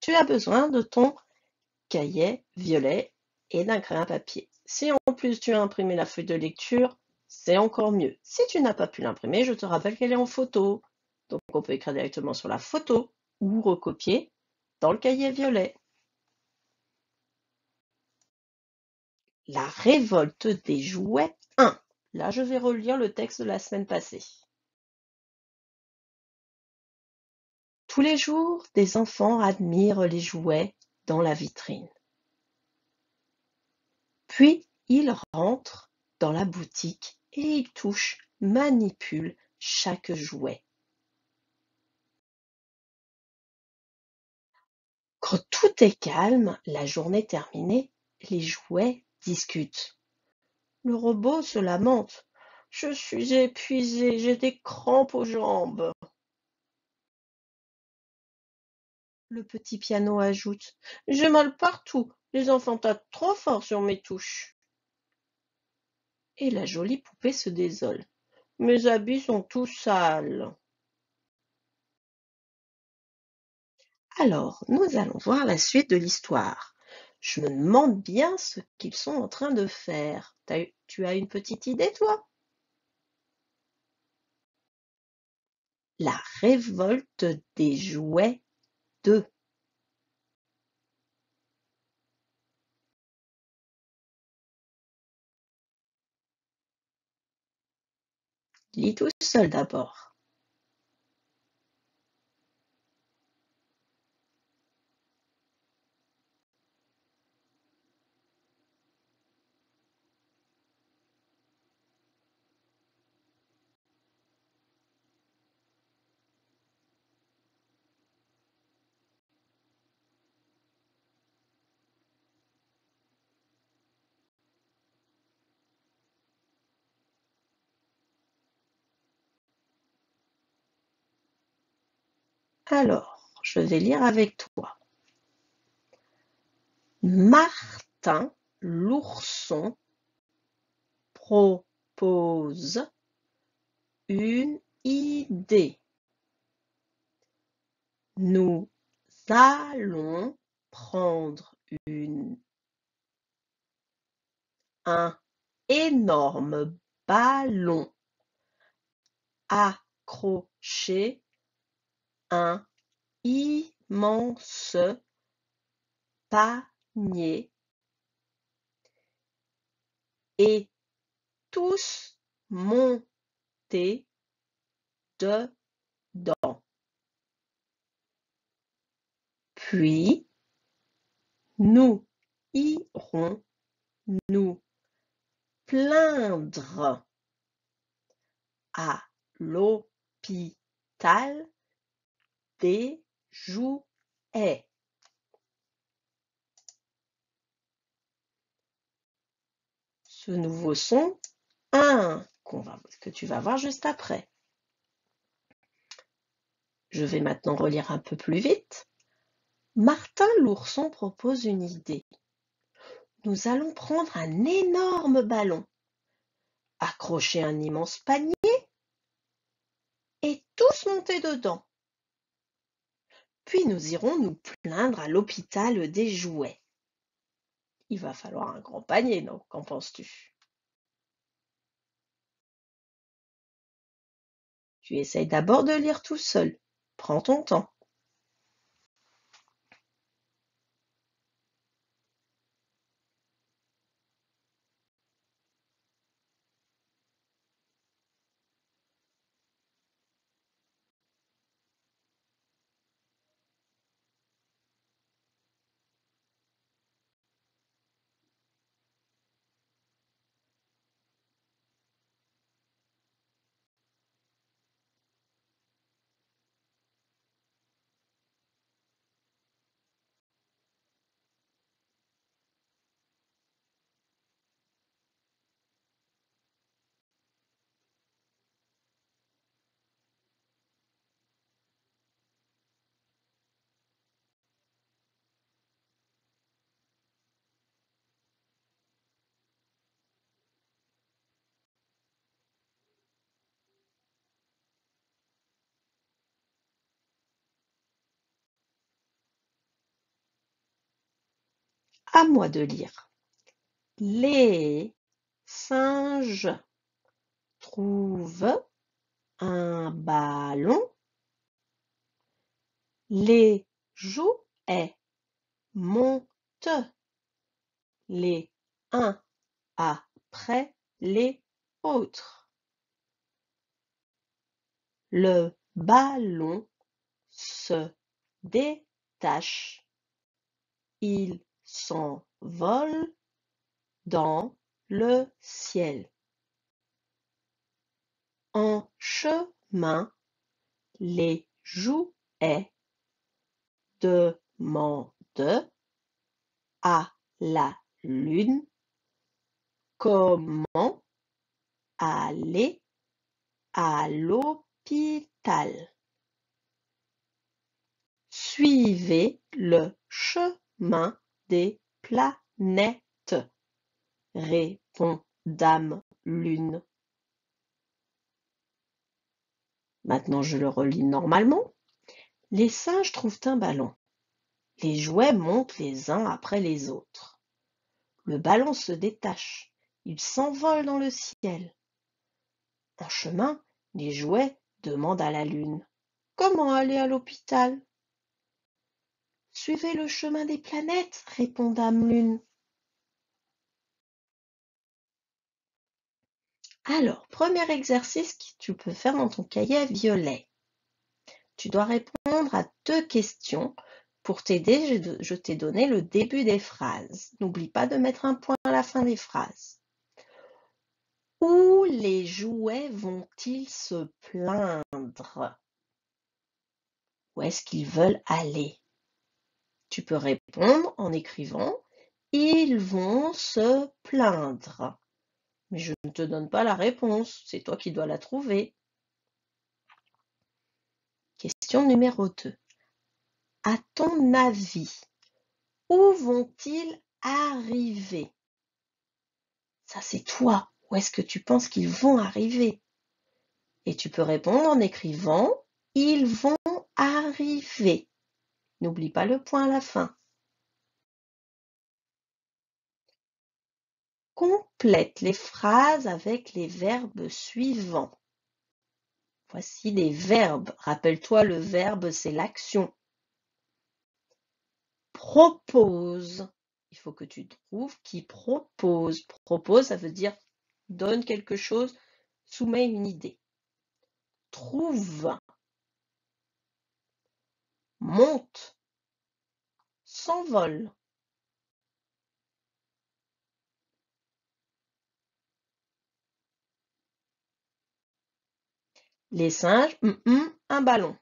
tu as besoin de ton cahier violet et d'un crayon à papier. Si en plus tu as imprimé la feuille de lecture, c'est encore mieux. Si tu n'as pas pu l'imprimer, je te rappelle qu'elle est en photo. Donc on peut écrire directement sur la photo ou recopier dans le cahier violet. La révolte des jouets 1. Là, je vais relire le texte de la semaine passée. Tous les jours, des enfants admirent les jouets dans la vitrine. Puis, ils rentrent dans la boutique et ils touchent, manipulent chaque jouet. Quand tout est calme, la journée terminée, les jouets discutent. Le robot se lamente. Je suis épuisé, j'ai des crampes aux jambes. Le petit piano ajoute. J'ai mal partout, les enfants tapent trop fort sur mes touches. Et la jolie poupée se désole. Mes habits sont tout sales. Alors, nous allons voir la suite de l'histoire. Je me demande bien ce qu'ils sont en train de faire. Tu as une petite idée, toi? La révolte des jouets 2. Lis tout seul d'abord. Alors, je vais lire avec toi. Martin l'ourson propose une idée. Nous allons prendre un énorme ballon, accrocher un immense panier et tous monter dedans. Puis, nous irons nous plaindre à l'hôpital des jouets. Ce nouveau son, que tu vas voir juste après. Je vais maintenant relire un peu plus vite. Martin l'ourson propose une idée. Nous allons prendre un énorme ballon, accrocher un immense panier et tous monter dedans. Puis nous irons nous plaindre à l'hôpital des jouets. Il va falloir un grand panier, donc qu'en penses-tu? Tu essayes d'abord de lire tout seul. Prends ton temps. À moi de lire. Les singes trouvent un ballon. Les jouets montent les uns après les autres. Le ballon se détache. Il s'envole dans le ciel. En chemin, les jouets demandent à la lune comment aller à l'hôpital. Suivez le chemin des planètes, répond Dame Lune. Maintenant, je le relis normalement. Les singes trouvent un ballon. Les jouets montent les uns après les autres. Le ballon se détache. Il s'envole dans le ciel. En chemin, les jouets demandent à la lune comment aller à l'hôpital. Suivez le chemin des planètes, répond Dame Lune. Alors, premier exercice que tu peux faire dans ton cahier violet. Tu dois répondre à 2 questions. Pour t'aider, je t'ai donné le début des phrases. N'oublie pas de mettre un point à la fin des phrases. Où les jouets vont-ils se plaindre? Où est-ce qu'ils veulent aller? Tu peux répondre en écrivant « Ils vont se plaindre ». Mais je ne te donne pas la réponse, c'est toi qui dois la trouver. Question numéro 2. À ton avis, où vont-ils arriver? Ça, c'est toi. Où est-ce que tu penses qu'ils vont arriver? Et tu peux répondre en écrivant « Ils vont arriver ». N'oublie pas le point à la fin. Complète les phrases avec les verbes suivants. Voici des verbes. Rappelle-toi, le verbe, c'est l'action. Propose. Il faut que tu trouves qui propose. Propose, ça veut dire donne quelque chose, soumet une idée. Trouve. Monte. S'envole. Les singes, un ballon.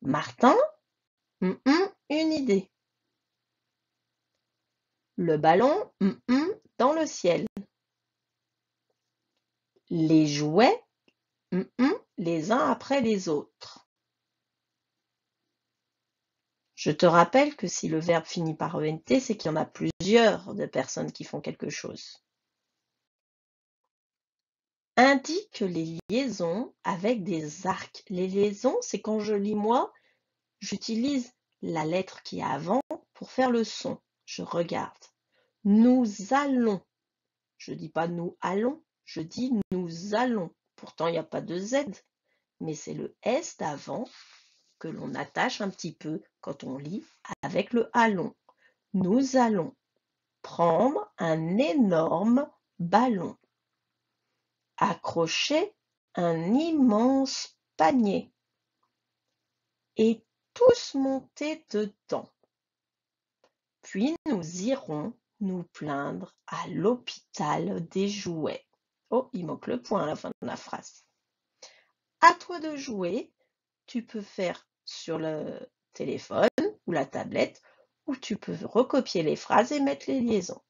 Martin, une idée. Le ballon, dans le ciel. Les jouets, les uns après les autres. Je te rappelle que si le verbe finit par ENT, c'est qu'il y en a plusieurs de personnes qui font quelque chose. Indique les liaisons avec des arcs. Les liaisons, c'est quand je lis moi, j'utilise la lettre qui est avant pour faire le son. Je regarde. Nous allons. Je dis pas nous allons, je dis nous allons. Pourtant, il n'y a pas de Z, mais c'est le S d'avant que l'on attache un petit peu quand on lit avec le allons. Nous allons prendre un énorme ballon, accrocher un immense panier et tous monter dedans. Puis nous irons nous plaindre à l'hôpital des jouets. Oh, il manque le point à la fin de la phrase. À toi de jouer. Tu peux faire sur le téléphone ou la tablette, ou tu peux recopier les phrases et mettre les liaisons.